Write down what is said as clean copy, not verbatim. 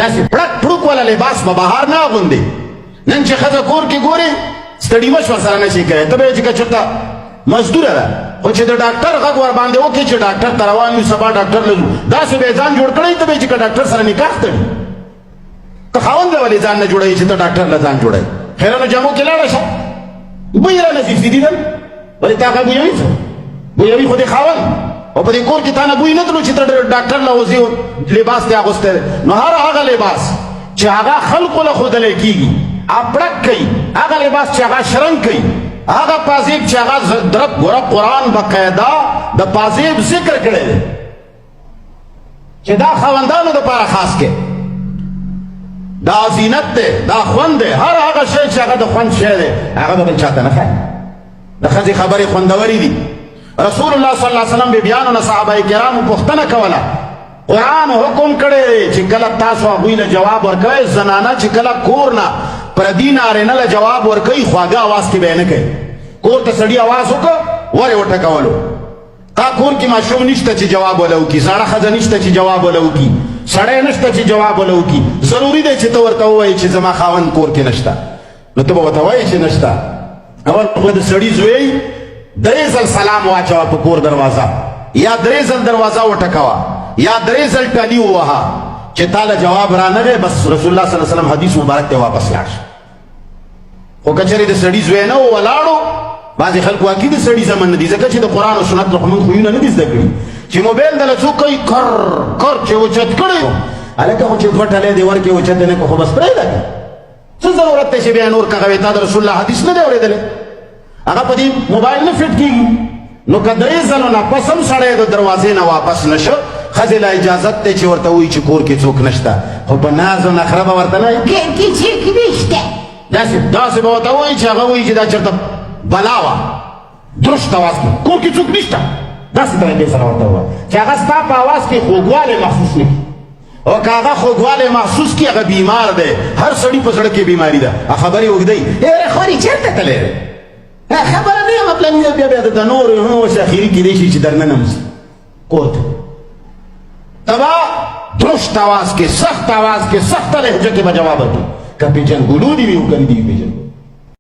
داسې پړک پړوک والا لباس به بهار نه اغوندې. نن چې ښځه کور کې ګورې ستړي مه شوه سره نشي کوی، ته به یې چې که چېرته مزدوره ده خو چې د ډاکټر غږ ورباندې وکړي چې ډاکټر ته روان یو سبا ډاکټر له ځو، داسې به یې ځان جوړ کړی ته به یې چې که ډاکټر سره نکاح تړي. ته خاوند ولې ځان نه جوړوي چې ته ډاکټر له ځان جوړوي؟ خیرانو جامو کې لاړه شه، بوی را نصیب سي دیدل ولې تا هغه بویوي څه بویوي خو دې خاوند، او په دې کور کې تا نه بوی نه تلو چې ته ډاکټر له وځې لباس دې اغوستی دی. نو هر هغه لباس چې هغه خلقو له ښودلی کېږي اپړک کوي، هغه لباس چې هغه شرنګ کوي، هغه پازیب چې هغه درک ګوره قرآن بقاعده د پازیب ذکر کړی دی چې دا خاوندانو دپاره خاص کې دا زینت دی، دا خوند دی. هر هغه شی چې هغه د خوند شی دی هغه به بل چاته نه ښایي. د ښځې خبرې خوندورې دي. رسول الله صلی الله علیه وسلم بیبیانو نه صحابه کرامو پوښتنه کوله، قرآن حکم کړی دی چې کله تاسو هغوی له جواب ورکوئ، زنانه چې کله کور نه پردي نارینه له جواب ورکوي خواږه اواز کې به یې نه کوي. کور ته سړي اواز وکړه ور یې وټکولو. تا کور کې ماشوم نشته چې جواب وله وکړي، زاړه ښځه نشته چې جواب وله وکړي، سړی نشته چې جواب وله وکړي. ضروري دی چې ته ورته ووایې چې زما خاوند کور کې نشته، نو ته به ورته وایې چې نشته. اول خو د سړي زوی 3 ځل سلام واچوه په کور دروازه، یا 3 ځل دروازه وټکوه، یا 3 ځل ټالي ووهه چې تا له جواب رانغی، بس رسول الله صلی الله علیه وسلم حدیث مبارک ته واپس لاړ شه. خو که چېرې د سړي زوی نه و ولاړو، بعضې خلکو واقعي د سړي زمن نه دي، ځکه چې د قرآن او سنت خو موږ خویونه نه دي زده کړي چې موبایل دله څوک کوي کر کر چې اوچت کړی هلکه خو چې 2 ټلی دې ورکړې اوچت دې نه کړو خو بس پرېږده که څه ضرورت دی چې بیا نور کغوې تا د رسول الله حدیث نه دی اورېدلی، هغه په دې موبایل نه فټ کېږي. نو که 3 ځلو نه پس هم سړی د دروازې نه واپس نه شو، ښځې له اجازت دی چې ورته ووایي چې کور کې څوک نشته، خو په ناز او نخره به ورته نه وایي کور کې څوک نشته. داسې به ورته ووایي چې هغه وایي چې دا چېرته بلا وه، درشت اواز کې کور کې څوک نشته، داسې طریقې سره ورته ووایه چې هغه ستا په اواز کې خوږوالی محسوس نه کړي. او که هغه خوږوالی محسوس کړي هغه بیمار دی. هر سړي په زړه کې بیماري ده. خبرې اوږدوي خورې چېرته تللی دی، خبره نه یم پلاني ده، بیا د نورو اوس اخري کېدی شي چې در ننه وځي کور ته. ته به درشت اواز کې سخت اواز کې سخته لهجه کې به جواب ورکړي، که پېژنګلو دي وي او که نه دي وي پېژنګلو.